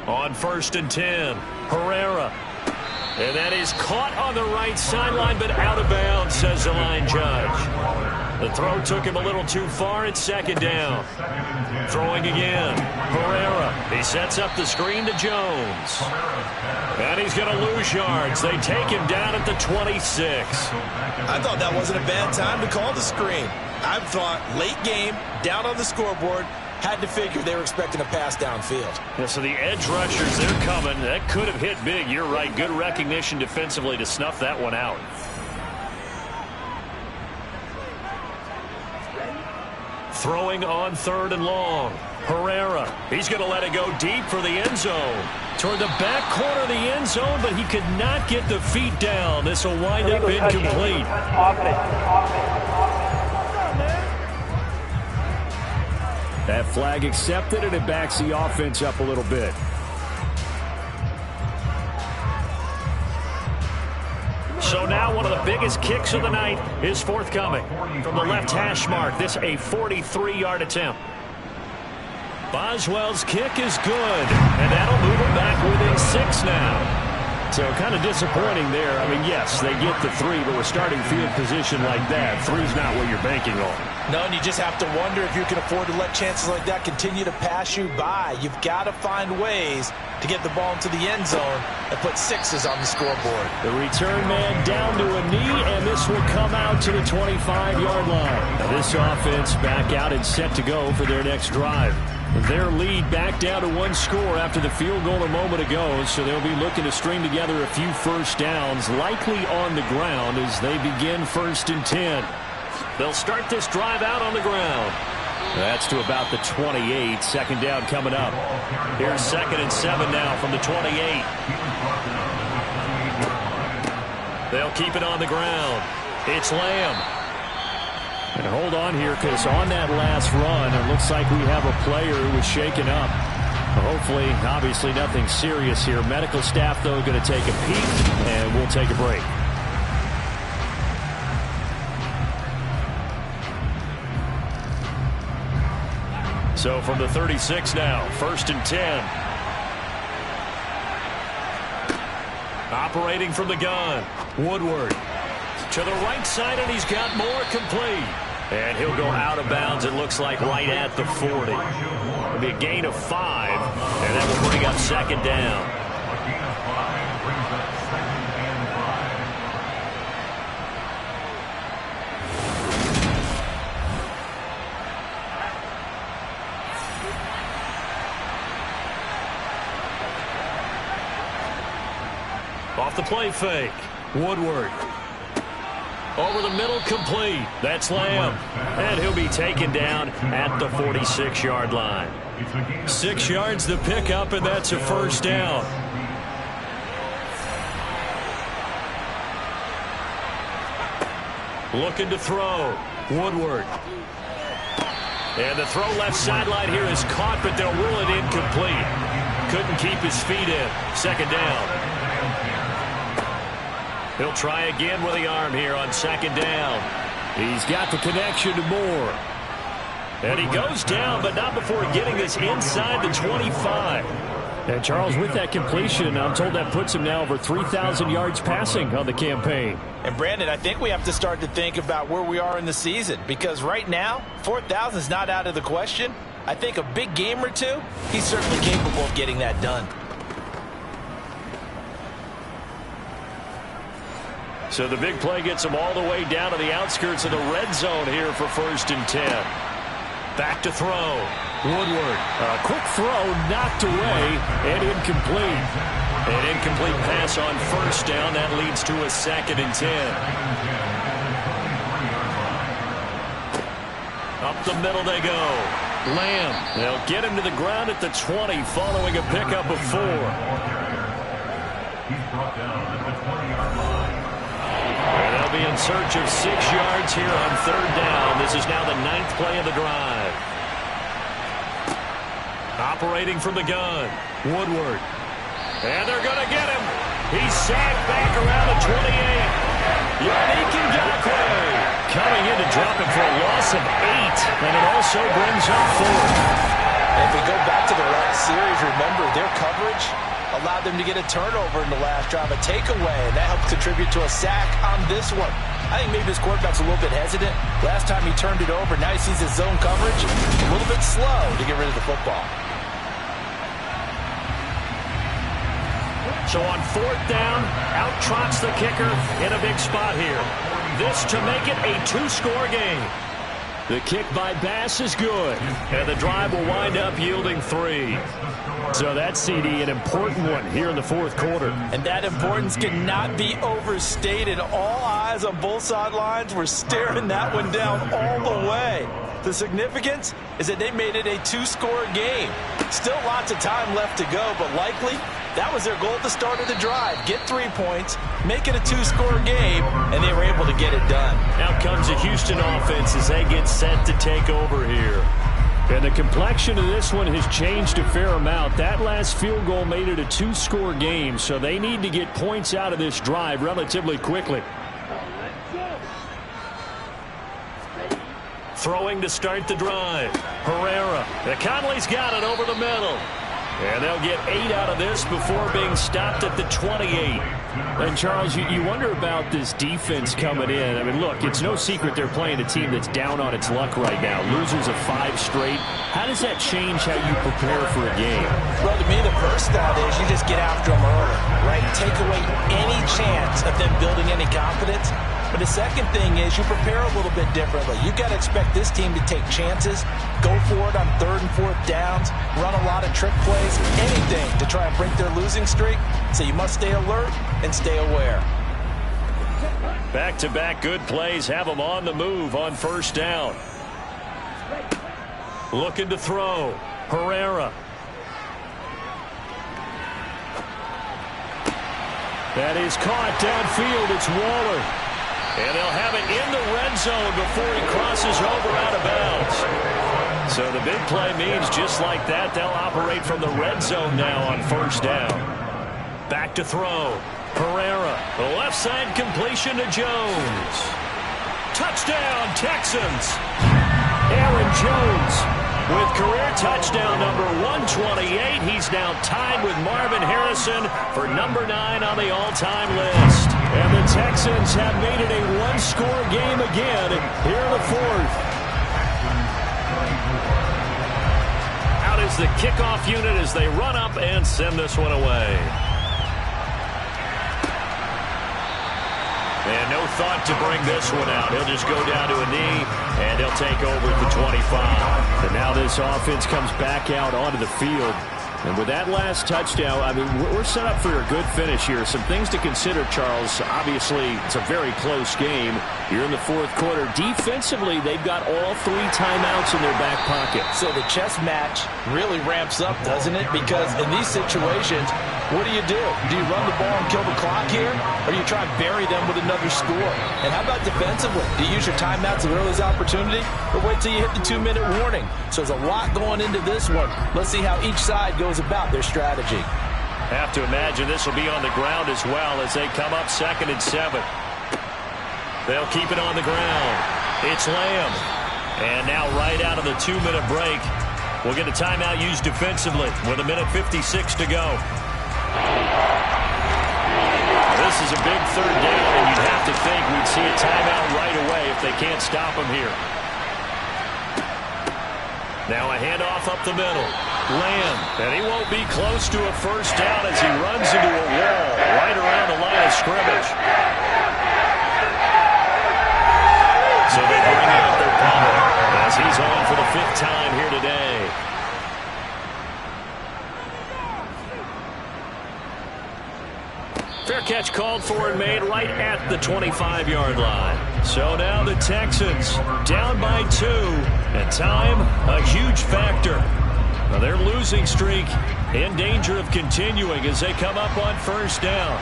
On 1st and 10, Herrera. And that is caught on the right sideline, but out of bounds, says the line judge. The throw took him a little too far. It's 2nd down. Throwing again. Herrera. He sets up the screen to Jones. And he's going to lose yards. They take him down at the 26. I thought that wasn't a bad time to call the screen. I thought late game, down on the scoreboard, had to figure they were expecting a pass downfield. Yeah, so the edge rushers, they're coming. That could have hit big. You're right. Good recognition defensively to snuff that one out. Throwing on 3rd and long. Herrera. He's going to let it go deep for the end zone. Toward the back corner of the end zone, but he could not get the feet down. This will wind up incomplete. That flag accepted, and it backs the offense up a little bit. So now one of the biggest kicks of the night is forthcoming. From the left hash mark, this a 43-yard attempt. Boswell's kick is good, and that'll move him back within 6 now. So kind of disappointing there. I mean, yes, they get the 3, but with starting field position like that, 3's not what you're banking on. No, and you just have to wonder if you can afford to let chances like that continue to pass you by. You've got to find ways to get the ball into the end zone and put 6s on the scoreboard. The return man down to a knee, and this will come out to the 25-yard line. Now this offense back out and set to go for their next drive. Their lead back down to 1 score after the field goal a moment ago, so they'll be looking to string together a few first downs, likely on the ground as they begin 1st and 10. They'll start this drive out on the ground. That's to about the 28. 2nd down coming up. Here's 2nd and 7 now from the 28. They'll keep it on the ground. It's Lamb. And hold on here, because on that last run, it looks like we have a player who was shaken up. Hopefully, obviously nothing serious here. Medical staff, though, going to take a peek, and we'll take a break. So from the 36 now, 1st and 10. Operating from the gun, Woodward. To the right side, and he's got more, complete. And he'll go out of bounds, it looks like, right at the 40. It'll be a gain of 5, and that will bring up 2nd down. Off the play fake. Woodward. Over the middle, complete. That's Lamb. And he'll be taken down at the 46-yard line. 6 yards the pickup, and that's a first down. Looking to throw. Woodward. And the throw left sideline here is caught, but they'll rule it incomplete. Couldn't keep his feet in. Second down. He'll try again with the arm here on second down. He's got the connection to Moore. And he goes down, but not before getting this inside the 25. And Charles, with that completion, I'm told that puts him now over 3,000 yards passing on the campaign. And Brandon, I think we have to start to think about where we are in the season, because right now, 4,000 is not out of the question. I think a big game or two, he's certainly capable of getting that done. So the big play gets him all the way down to the outskirts of the red zone here for 1st and 10. Back to throw. Woodward. A quick throw knocked away and incomplete. An incomplete pass on first down. That leads to a 2nd and 10. Up the middle they go. Lamb. They'll get him to the ground at the 20 following a pickup of 4. He's brought down at the 20-yard line. And they'll be in search of 6 yards here on 3rd down. This is now the 9th play of the drive. Operating from the gun. Woodward. And they're going to get him. He's sacked back around the 28. Yannick Ngakoue coming in to drop him for a loss of 8. And it also brings up 4. If we go back to the last series, remember their coverage allowed them to get a turnover in the last drive, a takeaway, and that helped contribute to a sack on this one. I think maybe his quarterback's a little bit hesitant. Last time he turned it over, now he sees his zone coverage a little bit slow to get rid of the football. So on 4th down, out trots the kicker in a big spot here. This to make it a 2-score game. The kick by Bass is good, and the drive will wind up yielding 3. So that's, CD, an important one here in the 4th quarter. And that importance cannot be overstated. All eyes on both sidelines were staring that one down all the way. The significance is that they made it a 2-score game. Still lots of time left to go, but likely that was their goal at the start of the drive. Get 3 points, make it a 2-score game, and they were able to get it done. Now comes the Houston offense as they get set to take over here. And the complexion of this one has changed a fair amount. That last field goal made it a 2-score game, so they need to get points out of this drive relatively quickly. Throwing to start the drive. Herrera. Conley's got it over the middle. And they'll get 8 out of this before being stopped at the 28. And, Charles, you wonder about this defense coming in. I mean, look, it's no secret they're playing a team that's down on its luck right now. Losers of 5 straight. How does that change how you prepare for a game? Well, to me, the first thought is you just get after them early, right? Take away any chance of them building any confidence. But the second thing is you prepare a little bit differently. You've got to expect this team to take chances, go for it on 3rd and 4th downs, run a lot of trick plays, anything to try and break their losing streak. So you must stay alert and stay aware. Back-to-back good plays have them on the move on 1st down. Looking to throw. Herrera. That is caught downfield. It's Waller. And they'll have it in the red zone before he crosses over out of bounds. So the big play means just like that, they'll operate from the red zone now on 1st down. Back to throw. Herrera. The left side completion to Jones. Touchdown, Texans. Aaron Jones with career touchdown number 128. He's now tied with Marvin Harrison for number 9 on the all-time list. And the Texans have made it a 1-score game again here in the 4th. Out is the kickoff unit as they run up and send this one away. And no thought to bring this one out. He'll just go down to a knee, and they'll take over at the 25. And now this offense comes back out onto the field. And with that last touchdown, I mean, we're set up for a good finish here. Some things to consider, Charles. Obviously, it's a very close game. You're in the fourth quarter. Defensively, they've got all 3 timeouts in their back pocket. So the chess match really ramps up, doesn't it? Because in these situations, what do? Do you run the ball and kill the clock here? Or do you try and bury them with another score? And how about defensively? Do you use your timeouts at earliest opportunity? Or wait till you hit the 2-minute warning? So there's a lot going into this one. Let's see how each side goes about their strategy. Have to imagine this will be on the ground as well as they come up 2nd and 7. They'll keep it on the ground. It's Lamb. And now right out of the 2-minute break, we'll get a timeout used defensively with 1:56 to go. This is a big 3rd down, and you'd have to think we'd see a timeout right away if they can't stop him here. Now a handoff up the middle. Lamb, and he won't be close to a first down as he runs into a wall right around the line of scrimmage. So they bring out their punter as he's on for the 5th time here today. Fair catch called for and made right at the 25-yard line. So now the Texans down by 2, and time a huge factor. Now their losing streak in danger of continuing as they come up on first down.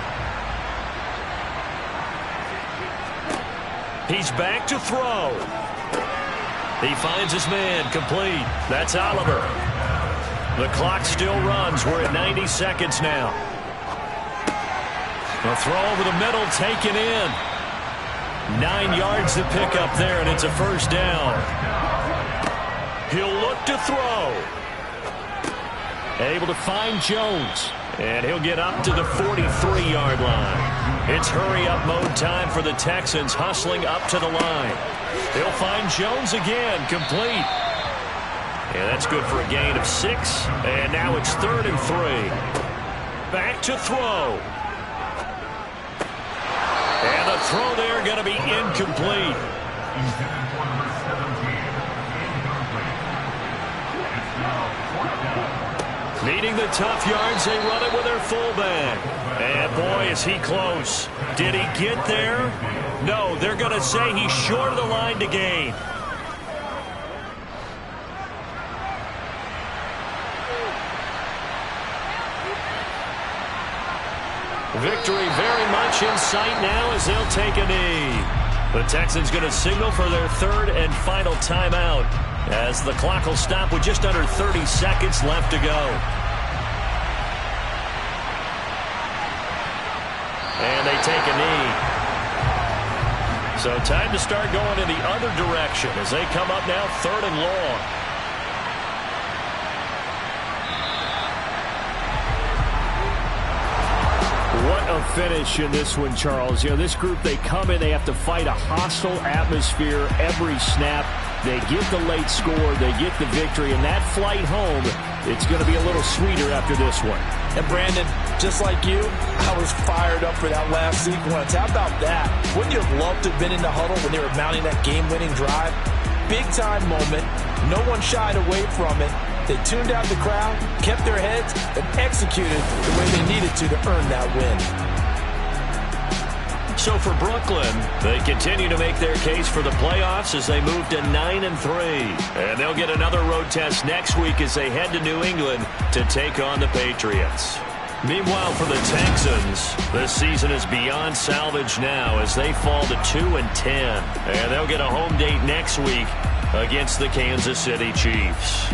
He's back to throw. He finds his man complete. That's Oliver. The clock still runs. We're at 90 seconds now. A throw over the middle taken in. 9 yards to pick up there, and it's a first down. He'll look to throw. Able to find Jones, and he'll get up to the 43-yard line. It's hurry-up mode time for the Texans, hustling up to the line. They'll find Jones again, complete. And that's good for a gain of 6, and now it's 3rd and 3. Back to throw. And the throw there going to be incomplete. Needing the tough yards, they run it with their fullback. And boy, is he close. Did he get there? No, they're going to say he's short of the line to gain. Victory very much in sight now as they'll take a knee. The Texans going to signal for their 3rd and final timeout as the clock will stop with just under 30 seconds left to go. And they take a knee. So time to start going in the other direction as they come up now 3rd and long. What a finish in this one, Charles. You know, this group, they come in, they have to fight a hostile atmosphere every snap. They get the late score, they get the victory, and that flight home, it's going to be a little sweeter after this one. And Brandon, just like you, I was fired up for that last sequence. How about that? Wouldn't you have loved to have been in the huddle when they were mounting that game-winning drive? Big-time moment. No one shied away from it. They tuned out the crowd, kept their heads, and executed the way they needed to earn that win. So for Brooklyn, they continue to make their case for the playoffs as they move to 9-3. And they'll get another road test next week as they head to New England to take on the Patriots. Meanwhile, for the Texans, this season is beyond salvage now as they fall to 2-10. And they'll get a home date next week against the Kansas City Chiefs.